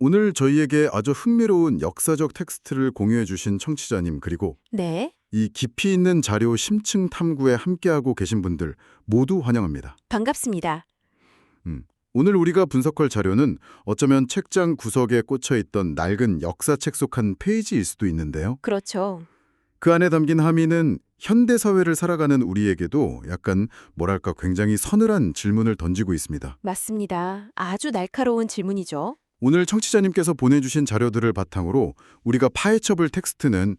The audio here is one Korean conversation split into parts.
오늘 저희에게 아주 흥미로운 역사적 텍스트를 공유해 주신 청취자님 그리고 네, 이 깊이 있는 자료 심층 탐구에 함께하고 계신 분들 모두 환영합니다. 반갑습니다. 오늘 우리가 분석할 자료는 어쩌면 책장 구석에 꽂혀 있던 낡은 역사책 속 한 페이지일 수도 있는데요. 그렇죠. 그 안에 담긴 함의는 현대 사회를 살아가는 우리에게도 약간 뭐랄까 굉장히 서늘한 질문을 던지고 있습니다. 맞습니다. 아주 날카로운 질문이죠. 오늘 청취자님께서 보내주신 자료들을 바탕으로 우리가 파헤쳐볼 텍스트는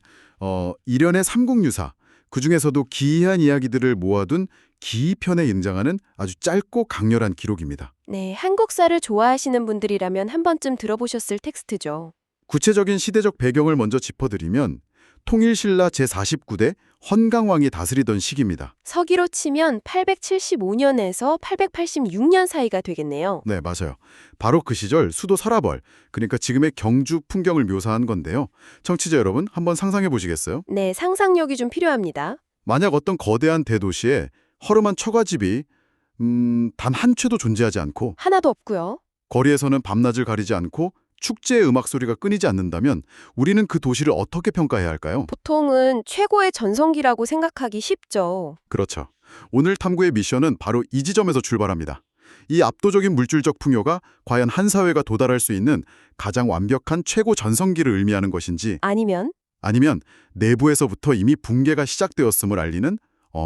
일련의 삼국유사, 그중에서도 기이한 이야기들을 모아둔 기이편에 등장하는 아주 짧고 강렬한 기록입니다. 네, 한국사를 좋아하시는 분들이라면 한 번쯤 들어보셨을 텍스트죠. 구체적인 시대적 배경을 먼저 짚어드리면 통일신라 제49대 헌강왕이 다스리던 시기입니다. 서기로 치면 875년에서 886년 사이가 되겠네요. 네, 맞아요. 바로 그 시절 수도 서라벌, 그러니까 지금의 경주 풍경을 묘사한 건데요. 청취자 여러분, 한번 상상해 보시겠어요? 네, 상상력이 좀 필요합니다. 만약 어떤 거대한 대도시에 허름한 처가집이 단 한 채도 존재하지 않고 하나도 없고요. 거리에서는 밤낮을 가리지 않고 축제의 음악 소리가 끊이지 않는다면 우리는 그 도시를 어떻게 평가해야 할까요? 보통은 최고의 전성기라고 생각하기 쉽죠. 그렇죠. 오늘 탐구의 미션은 바로 이 지점에서 출발합니다. 이 압도적인 물질적 풍요가 과연 한 사회가 도달할 수 있는 가장 완벽한 최고 전성기를 의미하는 것인지 아니면 아니면 내부에서부터 이미 붕괴가 시작되었음을 알리는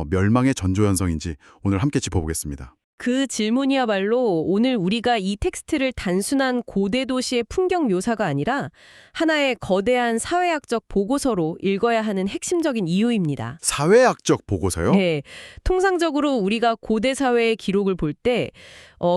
멸망의 전조현성인지 오늘 함께 짚어보겠습니다. 그 질문이야말로 오늘 우리가 이 텍스트를 단순한 고대 도시의 풍경 묘사가 아니라 하나의 거대한 사회학적 보고서로 읽어야 하는 핵심적인 이유입니다. 사회학적 보고서요? 네, 통상적으로 우리가 고대 사회의 기록을 볼 때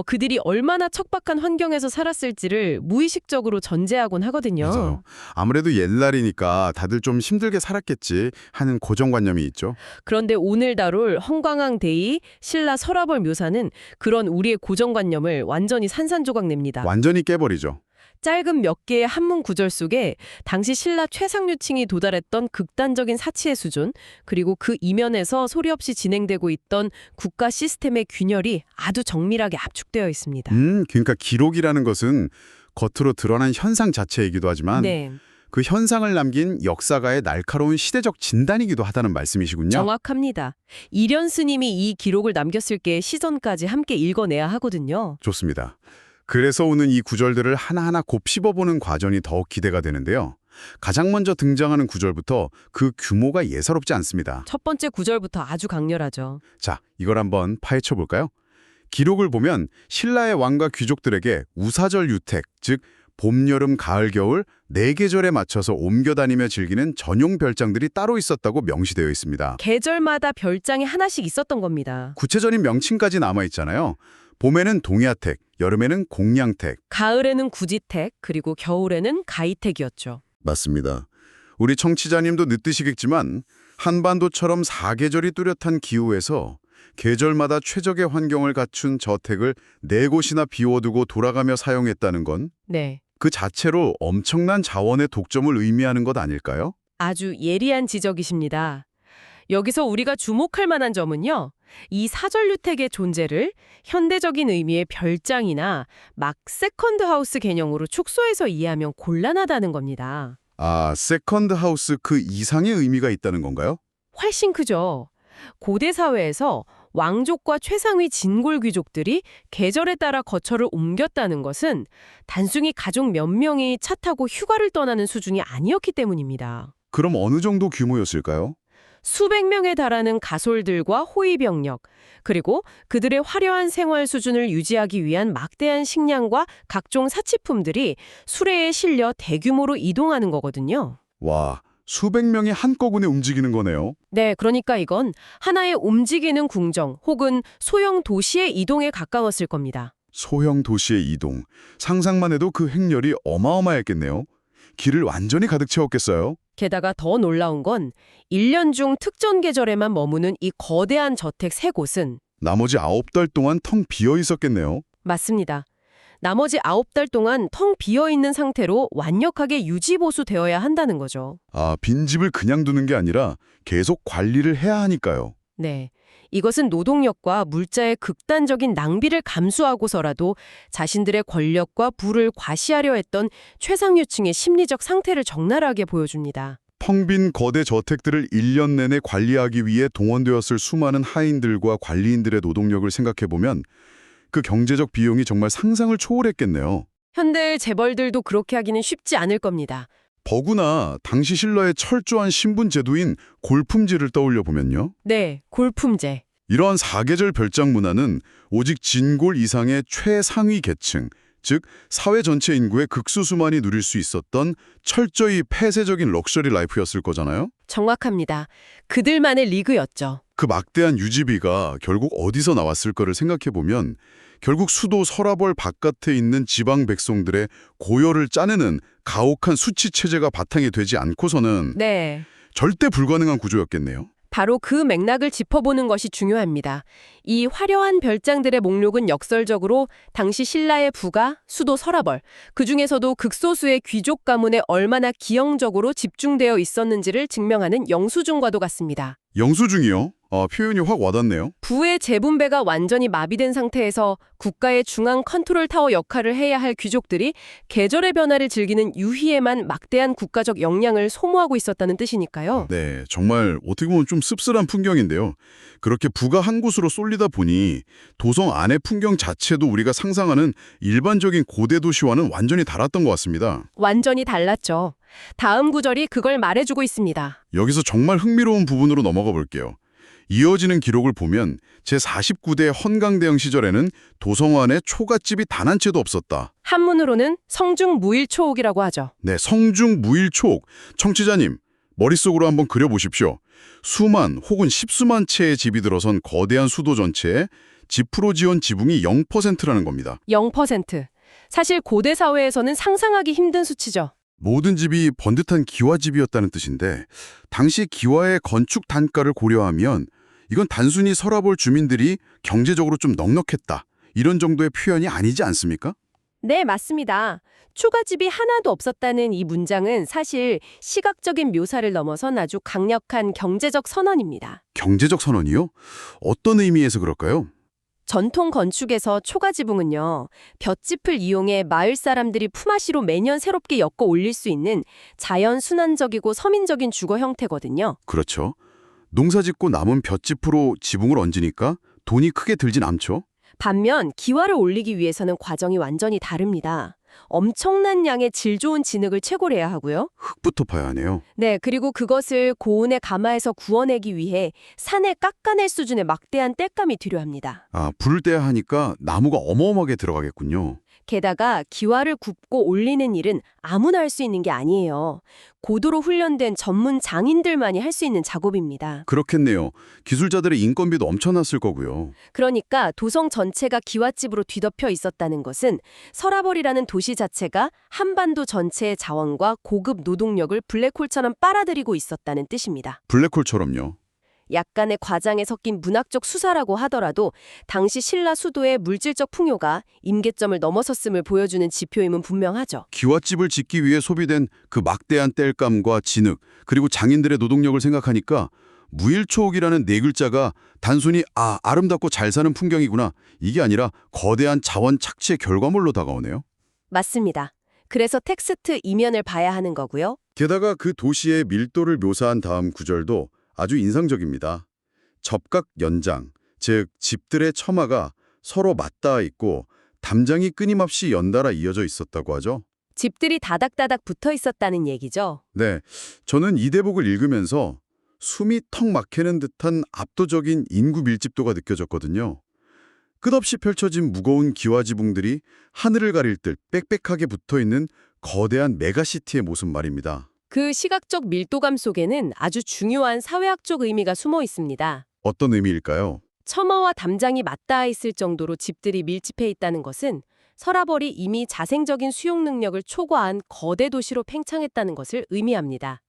그들이 얼마나 척박한 환경에서 살았을지를 무의식적으로 전제하곤 하거든요. 맞아요. 아무래도 옛날이니까 다들 좀 힘들게 살았겠지 하는 고정관념이 있죠. 그런데 오늘 다룰 헝광왕 대이, 신라 서라벌 묘사는 그런 우리의 고정관념을 완전히 산산조각 냅니다. 완전히 깨버리죠. 짧은 몇 개의 한문 구절 속에 당시 신라 최상류층이 도달했던 극단적인 사치의 수준, 그리고 그 이면에서 소리 없이 진행되고 있던 국가 시스템의 균열이 아주 정밀하게 압축되어 있습니다. 그러니까 기록이라는 것은 겉으로 드러난 현상 자체이기도 하지만 네, 그 현상을 남긴 역사가의 날카로운 시대적 진단이기도 하다는 말씀이시군요. 정확합니다. 이련 스님이 이 기록을 남겼을 게 시전까지 함께 읽어내야 하거든요. 좋습니다. 그래서 오늘 이 구절들을 하나하나 곱씹어보는 과정이 더욱 기대가 되는데요. 가장 먼저 등장하는 구절부터 그 규모가 예사롭지 않습니다. 첫 번째 구절부터 아주 강렬하죠. 자, 이걸 한번 파헤쳐볼까요? 기록을 보면 신라의 왕과 귀족들에게 우사절 유택, 즉 봄, 여름, 가을, 겨울 4계절에 맞춰서 옮겨다니며 즐기는 전용 별장들이 따로 있었다고 명시되어 있습니다. 계절마다 별장이 하나씩 있었던 겁니다. 구체적인 명칭까지 남아있잖아요. 봄에는 동야택, 여름에는 공양택. 가을에는 구지택, 그리고 겨울에는 가이택이었죠. 맞습니다. 우리 청취자님도 늦드시겠지만 한반도처럼 4계절이 뚜렷한 기후에서 계절마다 최적의 환경을 갖춘 저택을 4곳이나 비워두고 돌아가며 사용했다는 건 네, 그 자체로 엄청난 자원의 독점을 의미하는 것 아닐까요? 아주 예리한 지적이십니다. 여기서 우리가 주목할 만한 점은요. 이 사전주택의 존재를 현대적인 의미의 별장이나 막 세컨드 하우스 개념으로 축소해서 이해하면 곤란하다는 겁니다. 아, 세컨드 하우스 그 이상의 의미가 있다는 건가요? 훨씬 크죠. 고대 사회에서 왕족과 최상위 진골 귀족들이 계절에 따라 거처를 옮겼다는 것은 단순히 가족 몇 명이 차 타고 휴가를 떠나는 수준이 아니었기 때문입니다. 그럼 어느 정도 규모였을까요? 수백 명에 달하는 가솔들과 호위병력, 그리고 그들의 화려한 생활 수준을 유지하기 위한 막대한 식량과 각종 사치품들이 수레에 실려 대규모로 이동하는 거거든요. 와, 수백 명이 한꺼번에 움직이는 거네요. 네, 그러니까 이건 하나의 움직이는 궁정 혹은 소형 도시의 이동에 가까웠을 겁니다. 소형 도시의 이동. 상상만 해도 그 행렬이 어마어마했겠네요. 길을 완전히 가득 채웠겠어요. 게다가 더 놀라운 건 1년 중 특정 계절에만 머무는 이 거대한 저택 3곳은 나머지 9달 동안 텅 비어 있었겠네요. 맞습니다. 나머지 9달 동안 텅 비어있는 상태로 완벽하게 유지보수되어야 한다는 거죠. 아, 빈집을 그냥 두는 게 아니라 계속 관리를 해야 하니까요. 네. 이것은 노동력과 물자의 극단적인 낭비를 감수하고서라도 자신들의 권력과 부를 과시하려 했던 최상류층의 심리적 상태를 적나라하게 보여줍니다. 텅 빈 거대 저택들을 1년 내내 관리하기 위해 동원되었을 수많은 하인들과 관리인들의 노동력을 생각해보면 그 경제적 비용이 정말 상상을 초월했겠네요. 현대의 재벌들도 그렇게 하기는 쉽지 않을 겁니다. 더구나 당시 신라의 철저한 신분 제도인 골품제를 떠올려 보면요. 네, 골품제. 이러한 사계절 별장 문화는 오직 진골 이상의 최상위 계층, 즉 사회 전체 인구의 극소수만이 누릴 수 있었던 철저히 폐쇄적인 럭셔리 라이프였을 거잖아요. 정확합니다. 그들만의 리그였죠. 그 막대한 유지비가 결국 어디서 나왔을 거를 생각해 보면 결국 수도 서라벌 바깥에 있는 지방 백성들의 고열을 짜내는 가혹한 수치 체제가 바탕이 되지 않고서는 네. 절대 불가능한 구조였겠네요. 바로 그 맥락을 짚어보는 것이 중요합니다. 이 화려한 별장들의 목록은 역설적으로 당시 신라의 부가, 수도 서라벌, 그중에서도 극소수의 귀족 가문에 얼마나 기형적으로 집중되어 있었는지를 증명하는 영수증과도 같습니다. 영수증이요? 표현이 확 와닿네요. 부의 재분배가 완전히 마비된 상태에서 국가의 중앙 컨트롤 타워 역할을 해야 할 귀족들이 계절의 변화를 즐기는 유희에만 막대한 국가적 역량을 소모하고 있었다는 뜻이니까요. 네, 정말 어떻게 보면 좀 씁쓸한 풍경인데요. 그렇게 부가 한 곳으로 쏠리다 보니 도성 안의 풍경 자체도 우리가 상상하는 일반적인 고대 도시와는 완전히 달랐던 것 같습니다. 완전히 달랐죠. 다음 구절이 그걸 말해주고 있습니다. 여기서 정말 흥미로운 부분으로 넘어가 볼게요. 이어지는 기록을 보면 제49대 헌강대영 시절에는 도성 안에 초가집이 단 한 채도 없었다. 한문으로는 성중무일초옥이라고 하죠. 네, 성중무일초옥. 청취자님, 머릿속으로 한번 그려보십시오. 수만 혹은 십수만 채의 집이 들어선 거대한 수도 전체에 집으로 지은 지붕이 0%라는 겁니다. 0%. 사실 고대 사회에서는 상상하기 힘든 수치죠. 모든 집이 번듯한 기와집이었다는 뜻인데 당시 기와의 건축 단가를 고려하면 이건 단순히 서라벌 주민들이 경제적으로 좀 넉넉했다. 이런 정도의 표현이 아니지 않습니까? 네, 맞습니다. 초가집이 하나도 없었다는 이 문장은 사실 시각적인 묘사를 넘어선 아주 강력한 경제적 선언입니다. 경제적 선언이요? 어떤 의미에서 그럴까요? 전통 건축에서 초가지붕은요, 볏짚을 이용해 마을 사람들이 품앗이로 매년 새롭게 엮어 올릴 수 있는 자연 순환적이고 서민적인 주거 형태거든요. 그렇죠. 농사 짓고 남은 볏짚으로 지붕을 얹으니까 돈이 크게 들진 않죠. 반면 기와를 올리기 위해서는 과정이 완전히 다릅니다. 엄청난 양의 질 좋은 진흙을 채굴해야 하고요. 흙부터 파야 하네요. 네, 그리고 그것을 고온의 가마에서 구워내기 위해 산에 깎아낼 수준의 막대한 땔감이 필요합니다. 불을 떼야 하니까 나무가 어마어마하게 들어가겠군요. 게다가 기와를 굽고 올리는 일은 아무나 할 수 있는 게 아니에요. 고도로 훈련된 전문 장인들만이 할 수 있는 작업입니다. 그렇겠네요. 기술자들의 인건비도 엄청났을 거고요. 그러니까 도성 전체가 기와집으로 뒤덮여 있었다는 것은 서라벌이라는 도시 자체가 한반도 전체의 자원과 고급 노동력을 블랙홀처럼 빨아들이고 있었다는 뜻입니다. 블랙홀처럼요. 약간의 과장에 섞인 문학적 수사라고 하더라도 당시 신라 수도의 물질적 풍요가 임계점을 넘어섰음을 보여주는 지표임은 분명하죠. 기와집을 짓기 위해 소비된 그 막대한 땔감과 진흙, 그리고 장인들의 노동력을 생각하니까 무일초옥이라는 네 글자가 단순히 아름답고 잘 사는 풍경이구나, 이게 아니라 거대한 자원 착취의 결과물로 다가오네요. 맞습니다. 그래서 텍스트 이면을 봐야 하는 거고요. 게다가 그 도시의 밀도를 묘사한 다음 구절도 아주 인상적입니다. 접각 연장, 즉 집들의 처마가 서로 맞닿아 있고 담장이 끊임없이 연달아 이어져 있었다고 하죠. 집들이 다닥다닥 붙어 있었다는 얘기죠. 네, 저는 이 대목을 읽으면서 숨이 턱 막히는 듯한 압도적인 인구 밀집도가 느껴졌거든요. 끝없이 펼쳐진 무거운 기와지붕들이 하늘을 가릴 듯 빽빽하게 붙어있는 거대한 메가시티의 모습 말입니다. 그 시각적 밀도감 속에는 아주 중요한 사회학적 의미가 숨어 있습니다. 어떤 의미일까요? 처마와 담장이 맞닿아 있을 정도로 집들이 밀집해 있다는 것은 서라벌이 이미 자생적인 수용 능력을 초과한 거대 도시로 팽창했다는 것을 의미합니다.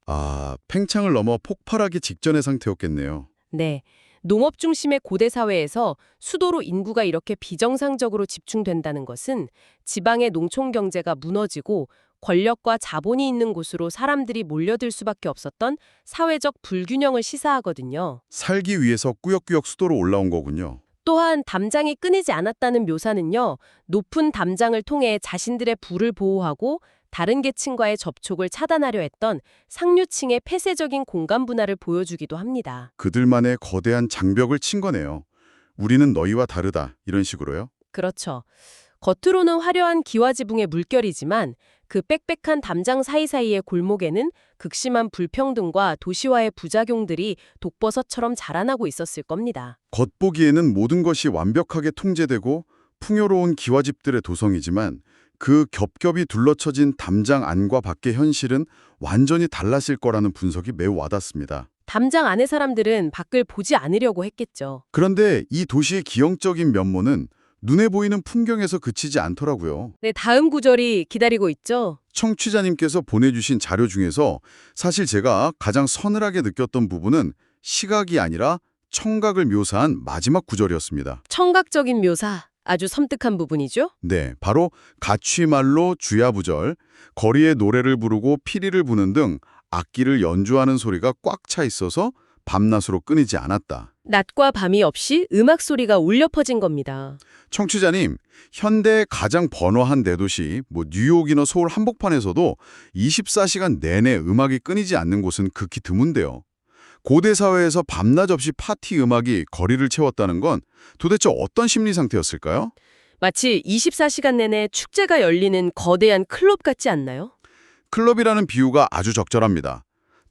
팽창을 넘어 폭발하기 직전의 상태였겠네요. 네, 농업 중심의 고대 사회에서 수도로 인구가 이렇게 비정상적으로 집중된다는 것은 지방의 농촌 경제가 무너지고 권력과 자본이 있는 곳으로 사람들이 몰려들 수밖에 없었던 사회적 불균형을 시사하거든요. 살기 위해서 꾸역꾸역 수도로 올라온 거군요. 또한 담장이 끊이지 않았다는 묘사는요, 높은 담장을 통해 자신들의 부를 보호하고 다른 계층과의 접촉을 차단하려 했던 상류층의 폐쇄적인 공간 분할을 보여주기도 합니다. 그들만의 거대한 장벽을 친 거네요. 우리는 너희와 다르다, 이런 식으로요. 그렇죠. 겉으로는 화려한 기와지붕의 물결이지만 그 빽빽한 담장 사이사이의 골목에는 극심한 불평등과 도시화의 부작용들이 독버섯처럼 자라나고 있었을 겁니다. 겉보기에는 모든 것이 완벽하게 통제되고 풍요로운 기와집들의 도성이지만 그 겹겹이 둘러쳐진 담장 안과 밖의 현실은 완전히 달랐을 거라는 분석이 매우 와닿습니다. 담장 안의 사람들은 밖을 보지 않으려고 했겠죠. 그런데 이 도시의 기형적인 면모는 눈에 보이는 풍경에서 그치지 않더라고요. 네, 다음 구절이 기다리고 있죠. 청취자님께서 보내주신 자료 중에서 사실 제가 가장 서늘하게 느꼈던 부분은 시각이 아니라 청각을 묘사한 마지막 구절이었습니다. 청각적인 묘사, 아주 섬뜩한 부분이죠. 네, 바로 가취말로 주야부절, 거리에 노래를 부르고 피리를 부는 등 악기를 연주하는 소리가 꽉 차 있어서 밤낮으로 끊이지 않았다. 낮과 밤이 없이 음악 소리가 울려 퍼진 겁니다. 청취자님, 현대의 가장 번화한 대도시, 뉴욕이나 서울 한복판에서도 24시간 내내 음악이 끊이지 않는 곳은 극히 드문데요. 고대 사회에서 밤낮 없이 파티 음악이 거리를 채웠다는 건 도대체 어떤 심리 상태였을까요? 마치 24시간 내내 축제가 열리는 거대한 클럽 같지 않나요? 클럽이라는 비유가 아주 적절합니다.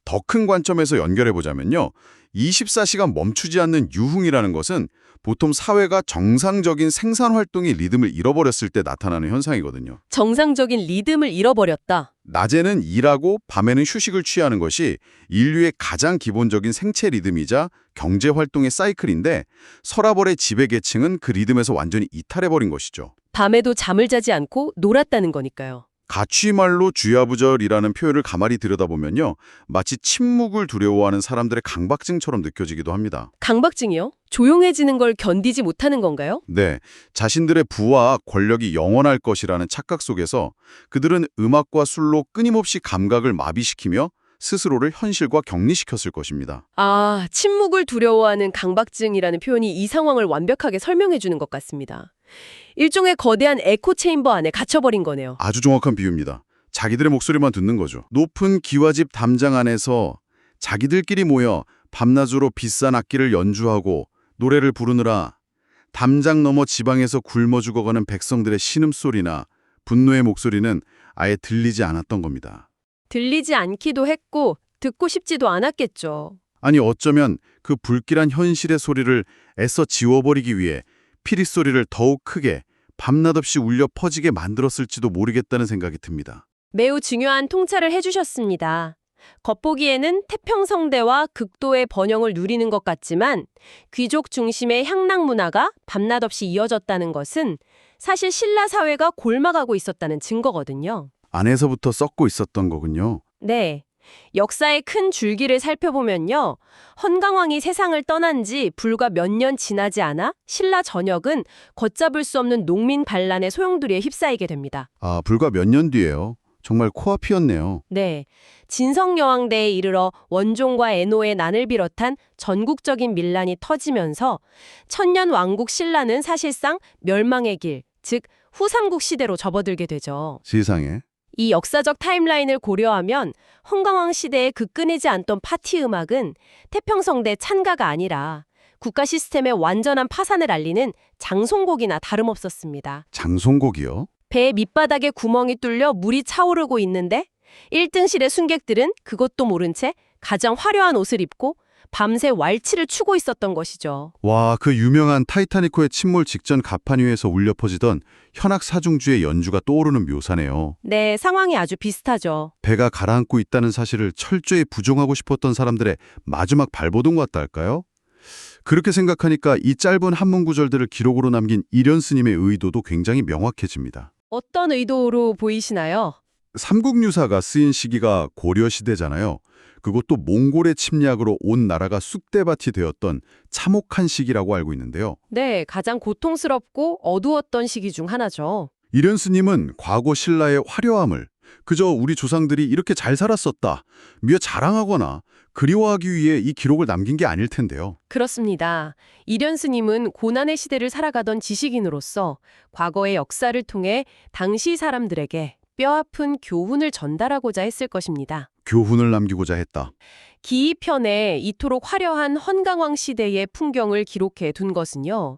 더 큰 관점에서 연결해보자면요. 24시간 멈추지 않는 유흥이라는 것은 보통 사회가 정상적인 생산 활동의 리듬을 잃어버렸을 때 나타나는 현상이거든요. 정상적인 리듬을 잃어버렸다. 낮에는 일하고 밤에는 휴식을 취하는 것이 인류의 가장 기본적인 생체 리듬이자 경제 활동의 사이클인데 서라벌의 지배계층은 그 리듬에서 완전히 이탈해버린 것이죠. 밤에도 잠을 자지 않고 놀았다는 거니까요. 가취말로 주야부절이라는 표현을 가만히 들여다보면요. 마치 침묵을 두려워하는 사람들의 강박증처럼 느껴지기도 합니다. 강박증이요? 조용해지는 걸 견디지 못하는 건가요? 네, 자신들의 부와 권력이 영원할 것이라는 착각 속에서 그들은 음악과 술로 끊임없이 감각을 마비시키며 스스로를 현실과 격리시켰을 것입니다. 아, 침묵을 두려워하는 강박증이라는 표현이 이 상황을 완벽하게 설명해 주는 것 같습니다. 일종의 거대한 에코 체인버 안에 갇혀버린 거네요. 아주 정확한 비유입니다. 자기들의 목소리만 듣는 거죠. 높은 기와집 담장 안에서 자기들끼리 모여 밤낮으로 비싼 악기를 연주하고 노래를 부르느라 담장 너머 지방에서 굶어 죽어가는 백성들의 신음소리나 분노의 목소리는 아예 들리지 않았던 겁니다. 들리지 않기도 했고 듣고 싶지도 않았겠죠. 아니 어쩌면 그 불길한 현실의 소리를 애써 지워버리기 위해 피리 소리를 더욱 크게 밤낮 없이 울려 퍼지게 만들었을지도 모르겠다는 생각이 듭니다. 매우 중요한 통찰을 해주셨습니다. 겉보기에는 태평성대와 극도의 번영을 누리는 것 같지만 귀족 중심의 향락 문화가 밤낮 없이 이어졌다는 것은 사실 신라 사회가 골마가고 있었다는 증거거든요. 안에서부터 썩고 있었던 거군요. 네. 역사의 큰 줄기를 살펴보면요. 헌강왕이 세상을 떠난 지 불과 몇 년 지나지 않아 신라 전역은 걷잡을 수 없는 농민 반란의 소용돌이에 휩싸이게 됩니다. 아, 불과 몇 년 뒤에요. 정말 코앞이었네요. 네. 진성여왕대에 이르러 원종과 애노의 난을 비롯한 전국적인 밀란이 터지면서 천년 왕국 신라는 사실상 멸망의 길, 즉 후삼국 시대로 접어들게 되죠. 세상에. 이 역사적 타임라인을 고려하면 헌강왕 시대에 그 끊이지 않던 파티 음악은 태평성대 찬가가 아니라 국가 시스템의 완전한 파산을 알리는 장송곡이나 다름없었습니다. 장송곡이요? 배 밑바닥에 구멍이 뚫려 물이 차오르고 있는데 1등실의 승객들은 그것도 모른 채 가장 화려한 옷을 입고 밤새 왈츠를 추고 있었던 것이죠. 와, 그 유명한 타이타닉호의 침몰 직전 갑판 위에서 울려 퍼지던 현악 사중주의 연주가 떠오르는 묘사네요. 네, 상황이 아주 비슷하죠. 배가 가라앉고 있다는 사실을 철저히 부정하고 싶었던 사람들의 마지막 발버둥 같다 할까요? 그렇게 생각하니까 이 짧은 한문 구절들을 기록으로 남긴 이련 스님의 의도도 굉장히 명확해집니다. 어떤 의도로 보이시나요? 삼국유사가 쓰인 시기가 고려시대잖아요. 그것도 몽골의 침략으로 온 나라가 쑥대밭이 되었던 참혹한 시기라고 알고 있는데요. 네, 가장 고통스럽고 어두웠던 시기 중 하나죠. 이련 스님은 과거 신라의 화려함을 그저 우리 조상들이 이렇게 잘 살았었다 미어 자랑하거나 그리워하기 위해 이 기록을 남긴 게 아닐 텐데요. 그렇습니다. 이련 스님은 고난의 시대를 살아가던 지식인으로서 과거의 역사를 통해 당시 사람들에게 뼈아픈 교훈을 전달하고자 했을 것입니다. 교훈을 남기고자 했다. 기이편에 이토록 화려한 헌강왕 시대의 풍경을 기록해 둔 것은요.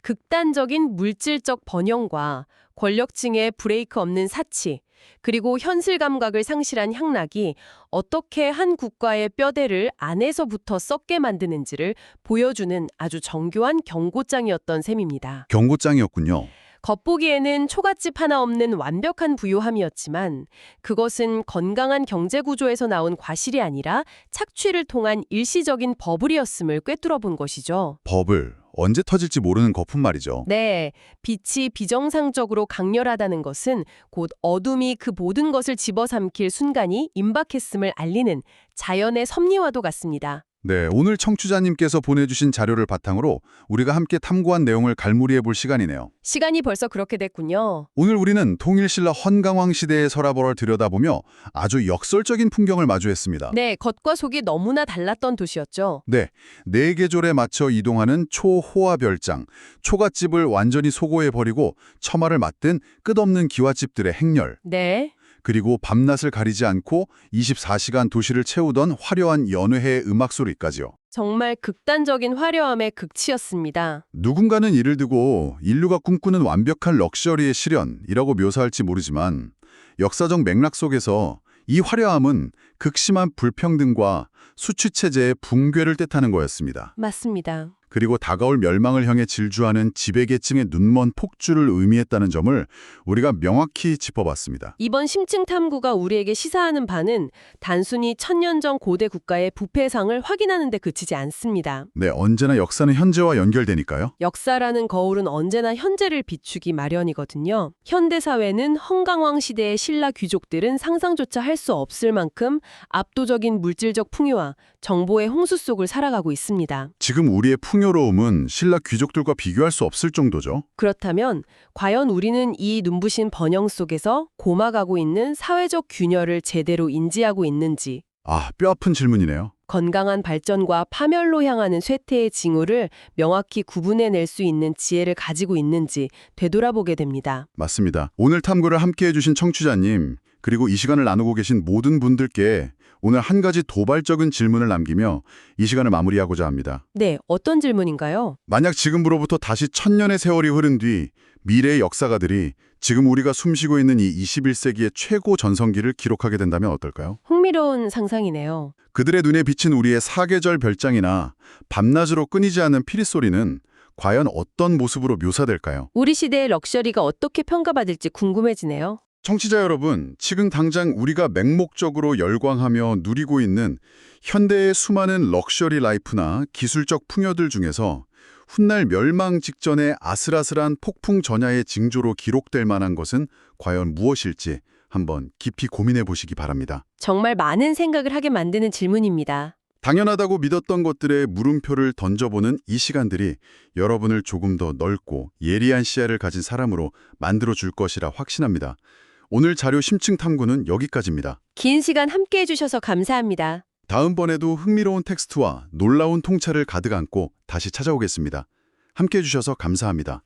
극단적인 물질적 번영과 권력층의 브레이크 없는 사치, 그리고 현실 감각을 상실한 향락이 어떻게 한 국가의 뼈대를 안에서부터 썩게 만드는지를 보여주는 아주 정교한 경고장이었던 셈입니다. 경고장이었군요. 겉보기에는 초가집 하나 없는 완벽한 부유함이었지만 그것은 건강한 경제구조에서 나온 과실이 아니라 착취를 통한 일시적인 버블이었음을 꿰뚫어 본 것이죠. 버블, 언제 터질지 모르는 거품 말이죠. 네, 빛이 비정상적으로 강렬하다는 것은 곧 어둠이 그 모든 것을 집어삼킬 순간이 임박했음을 알리는 자연의 섭리와도 같습니다. 네, 오늘 청취자님께서 보내주신 자료를 바탕으로 우리가 함께 탐구한 내용을 갈무리해 볼 시간이네요. 시간이 벌써 그렇게 됐군요. 오늘 우리는 통일신라 헌강왕 시대의 서라벌을 들여다보며 아주 역설적인 풍경을 마주했습니다. 네, 겉과 속이 너무나 달랐던 도시였죠. 네, 네 계절에 맞춰 이동하는 초호화별장, 초가집을 완전히 소고해버리고 처마를 맞든 끝없는 기와집들의 행렬, 네. 그리고 밤낮을 가리지 않고 24시간 도시를 채우던 화려한 연회의 음악소리까지요. 정말 극단적인 화려함의 극치였습니다. 누군가는 이를 두고 인류가 꿈꾸는 완벽한 럭셔리의 실현이라고 묘사할지 모르지만 역사적 맥락 속에서 이 화려함은 극심한 불평등과 수취체제의 붕괴를 뜻하는 거였습니다. 맞습니다. 그리고 다가올 멸망을 향해 질주하는 지배계층의 눈먼 폭주를 의미했다는 점을 우리가 명확히 짚어봤습니다. 이번 심층 탐구가 우리에게 시사하는 바는 단순히 천년 전 고대 국가의 부패상을 확인하는 데 그치지 않습니다. 네, 언제나 역사는 현재와 연결되니까요. 역사라는 거울은 언제나 현재를 비추기 마련이거든요. 현대 사회는 헌강왕 시대의 신라 귀족들은 상상조차 할 수 없을 만큼 압도적인 물질적 풍요와 정보의 홍수 속을 살아가고 있습니다. 지금 우리의 풍요로움은 신라 귀족들과 비교할 수 없을 정도죠. 그렇다면 과연 우리는 이 눈부신 번영 속에서 고마가고 있는 사회적 균열을 제대로 인지하고 있는지, 아, 뼈아픈 질문이네요. 건강한 발전과 파멸로 향하는 쇠퇴의 징후를 명확히 구분해낼 수 있는 지혜를 가지고 있는지 되돌아보게 됩니다. 맞습니다. 오늘 탐구를 함께해 주신 청취자님, 그리고 이 시간을 나누고 계신 모든 분들께 오늘 한 가지 도발적인 질문을 남기며 이 시간을 마무리하고자 합니다. 네, 어떤 질문인가요? 만약 지금으로부터 다시 1000년의 세월이 흐른 뒤 미래의 역사가들이 지금 우리가 숨쉬고 있는 이 21세기의 최고 전성기를 기록하게 된다면 어떨까요? 흥미로운 상상이네요. 그들의 눈에 비친 우리의 사계절 별장이나 밤낮으로 끊이지 않는 피리소리는 과연 어떤 모습으로 묘사될까요? 우리 시대의 럭셔리가 어떻게 평가받을지 궁금해지네요. 청취자 여러분, 지금 당장 우리가 맹목적으로 열광하며 누리고 있는 현대의 수많은 럭셔리 라이프나 기술적 풍요들 중에서 훗날 멸망 직전의 아슬아슬한 폭풍 전야의 징조로 기록될 만한 것은 과연 무엇일지 한번 깊이 고민해 보시기 바랍니다. 정말 많은 생각을 하게 만드는 질문입니다. 당연하다고 믿었던 것들의 물음표를 던져보는 이 시간들이 여러분을 조금 더 넓고 예리한 시야를 가진 사람으로 만들어줄 것이라 확신합니다. 오늘 자료 심층 탐구는 여기까지입니다. 긴 시간 함께해 주셔서 감사합니다. 다음번에도 흥미로운 텍스트와 놀라운 통찰을 가득 안고 다시 찾아오겠습니다. 함께해 주셔서 감사합니다.